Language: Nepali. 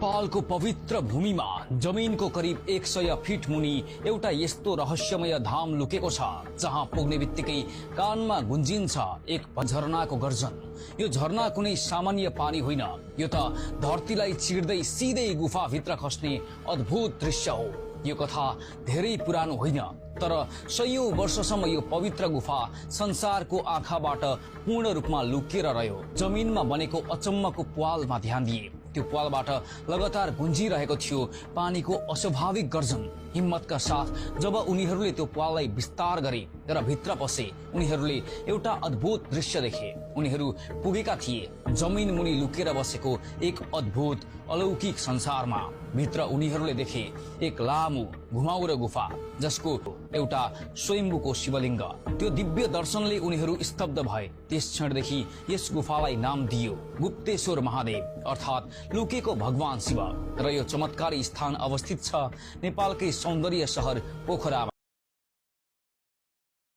नेपालको पवित्र भूमिमा जमिनको करिब 100 फिट मुनि एउटा यस्तो रहस्यमय धाम लुकेको छ जहाँ पुग्ने बित्तिकै कानमा गुन्जिन्छ एक झरनाको गर्जन। यो झरना कुनै सामान्य पानी होइन, यो त धरतीलाई चिर्दै सिधै गुफाभित्र खस्ने अद्भुत दृश्य हो। यो कथा धेरै पुरानो होइन, तर सयौं वर्षसम्म यो पवित्र गुफा संसारको आँखाबाट पूर्ण रूपमा लुकिएर रह्यो। जमिनमा बनेको अचम्मको प्वालमा ध्यान दिए, त्यो प्वालबाट लगातार गुन्जिरहेको थियो पानीको अस्वाभाविक गर्जन। हिम्मतका साथ जब उनीहरूले त्यो प्वाललाई विस्तार गरे र भित्र पसे, उनीहरूले एउटा अद्भुत दृश्य देखे। उनीहरू पुगेका थिए जमिन मुनि लुकेर बसेको एक अद्भुत अलौकिक संसारमा। भित्र उनीहरूले देखे एक लामो घुमाउरो गुफा जसको एउटा स्वयम्भूको शिवलिङ्ग। त्यो दिव्य दर्शनले उनीहरू स्तब्ध भए। त्यस क्षणदेखि यस गुफालाई नाम दिइयो गुप्तेश्वर महादेव, अर्थात् लुकेको भगवान शिव। र यो चमत्कारी स्थान अवस्थित छ नेपालकै सौन्दर्य शहर पोखरामा।